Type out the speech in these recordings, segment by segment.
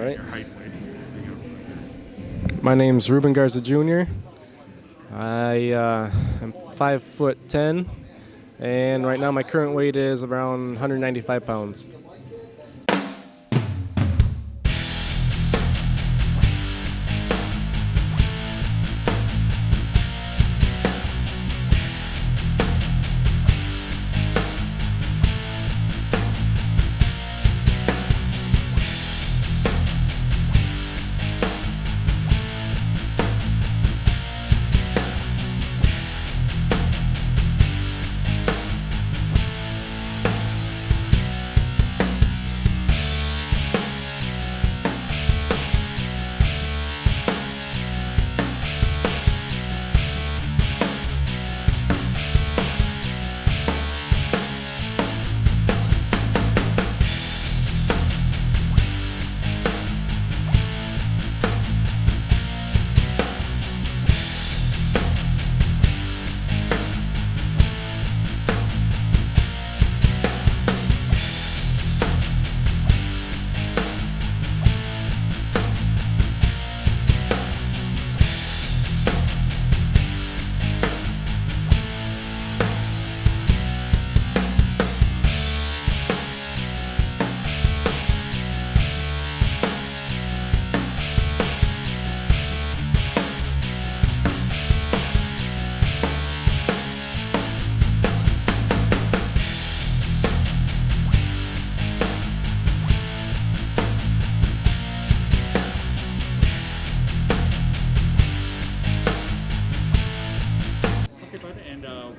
right. Your height and weight. My name's Ruben Garza Jr. I am 5'10", and right now my current weight is around 195 pounds.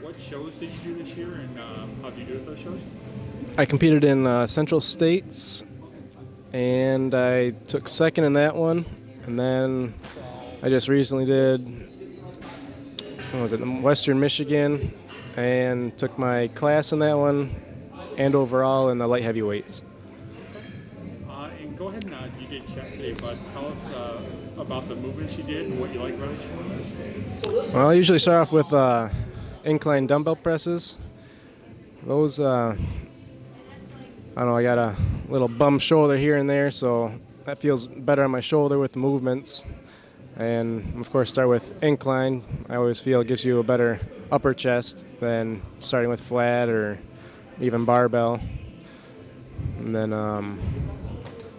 What shows did you do this year, and how did you do at those shows? I competed in Central States, and I took second in that one. And then I just recently did, what was it, Western Michigan, and took my class in that one, and overall in the light heavyweights. And go ahead and you did chest today, but tell us about the movements you did and what you like about each one. Well, I usually start off with incline dumbbell presses. Those, I don't know, I got a little bum shoulder here and there, so that feels better on my shoulder with the movements. And of course, start with incline. I always feel it gives you a better upper chest than starting with flat or even barbell. And then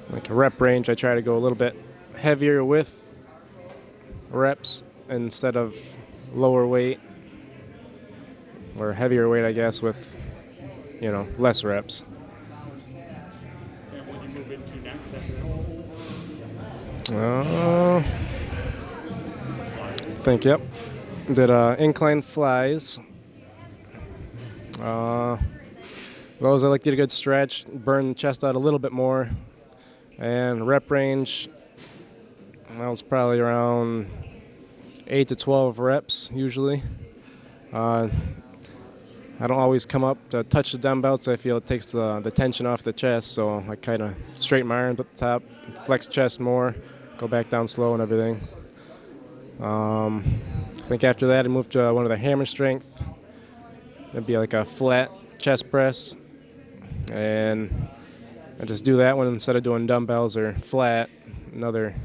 like a rep range, I try to go a little bit heavier with reps instead of lower weight, or heavier weight, I guess, with, you know, less reps. And what do you move into next after that? I think, yep. Did Incline Flyes. Those I like to get a good stretch, burn the chest out a little bit more. And rep range, that was probably around 8 to 12 reps usually. I don't always come up to touch the dumbbells, so I feel it takes the tension off the chest, so I kind of straighten my arms up the top, flex chest more, go back down slow and everything. I think after that I moved to one of the hammer strength. It'd be like a flat chest press, and I just do that one instead of doing dumbbells or flat, another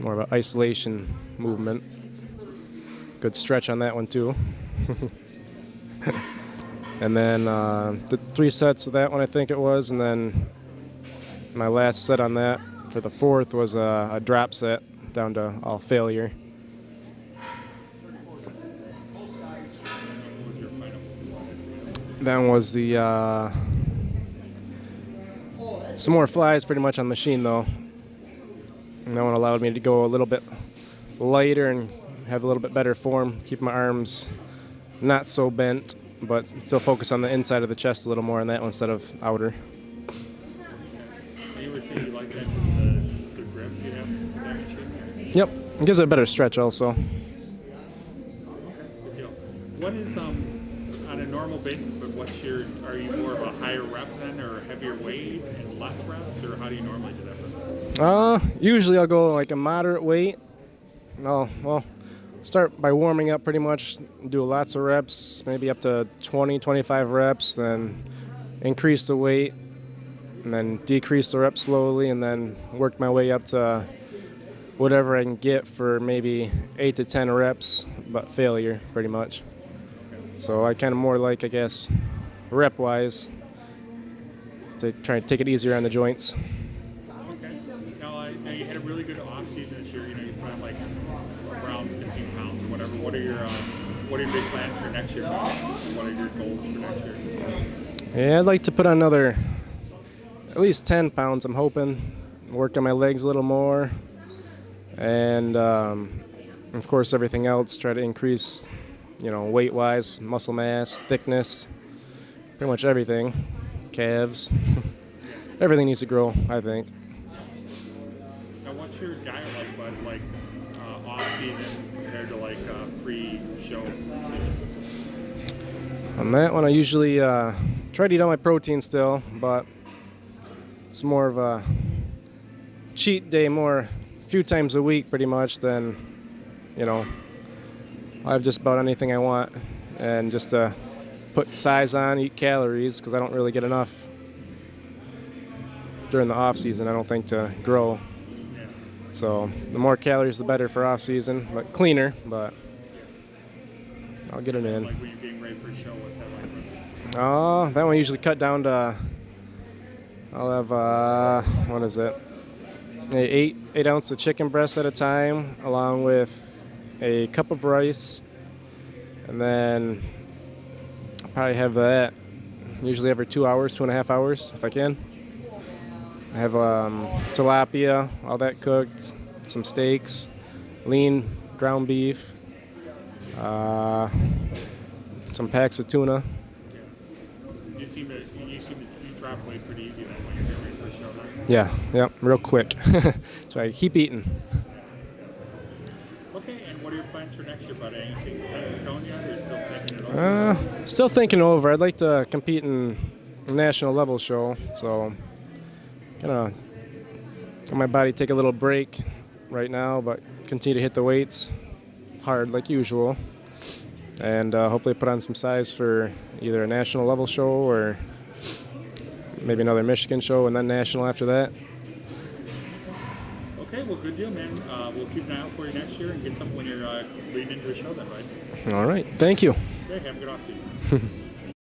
more of an isolation movement. Good stretch on that one too. And then the 3 sets of that one, I think it was, and then my last set on that for the 4th was a drop set down to all failure. That was the some more flies pretty much on the machine though. And that one allowed me to go a little bit lighter and have a little bit better form, keep my arms not so bent, but still focus on the inside of the chest a little more on that one instead of outer. You were saying you like that the grip you have in that machine? Yep, it gives it a better stretch also. Okay, good deal. What is, on a normal basis, but are you more of a higher rep then, or heavier weight and less reps, or how do you normally do that? Usually I'll go like a moderate weight. Well, start by warming up pretty much, do lots of reps, maybe up to 20, 25 reps, then increase the weight and then decrease the reps slowly, and then work my way up to whatever I can get for maybe 8 to 10 reps, but failure pretty much. So I kind of more like, I guess, rep-wise, to try and take it easier on the joints. Okay. Now you had a really good off season this year. You know, you put on like around 15 pounds or whatever. What are your big plans for next year? What are your goals for next year? Yeah, I'd like to put on another at least 10 pounds, I'm hoping. Work on my legs a little more. And, of course, everything else, try to increase, weight-wise, muscle mass, thickness, pretty much everything. Calves. Everything needs to grow, I think. Now, what's your diet like, bud? Like off-season compared to like pre-show season? On that one, I usually try to eat all my protein still, but it's more of a cheat day, a few times a week pretty much, than, I have just about anything I want, and just to put size on, eat calories, because I don't really get enough during the off season, I don't think, to grow. Yeah. So the more calories the better for off season, but cleaner, but I'll get it in. Like when you're getting ready for a show, what's that like? That one usually cut down to, I'll have, what is it? 8 ounces of chicken breast at a time, along with a cup of rice, and then I'll probably have that usually every 2 hours, 2.5 hours, if I can. I have tilapia, all that cooked, some steaks, lean ground beef, some packs of tuna. You seem to drop weight pretty easy then when you're getting ready for a show, huh? Yeah, real quick. So I keep eating. Okay, and what are your plans for next year, bud? Anything set in stone yet, or still thinking it over? Still thinking over. I'd like to compete in a national level show, so gonna let my body take a little break right now, but continue to hit the weights hard like usual, and hopefully put on some size for either a national level show or maybe another Michigan show and then national after that. Okay, well, good deal, man. We'll keep an eye out for you next year and get something when you're leading into a show then, right? All right, thank you. Okay, have a good off season.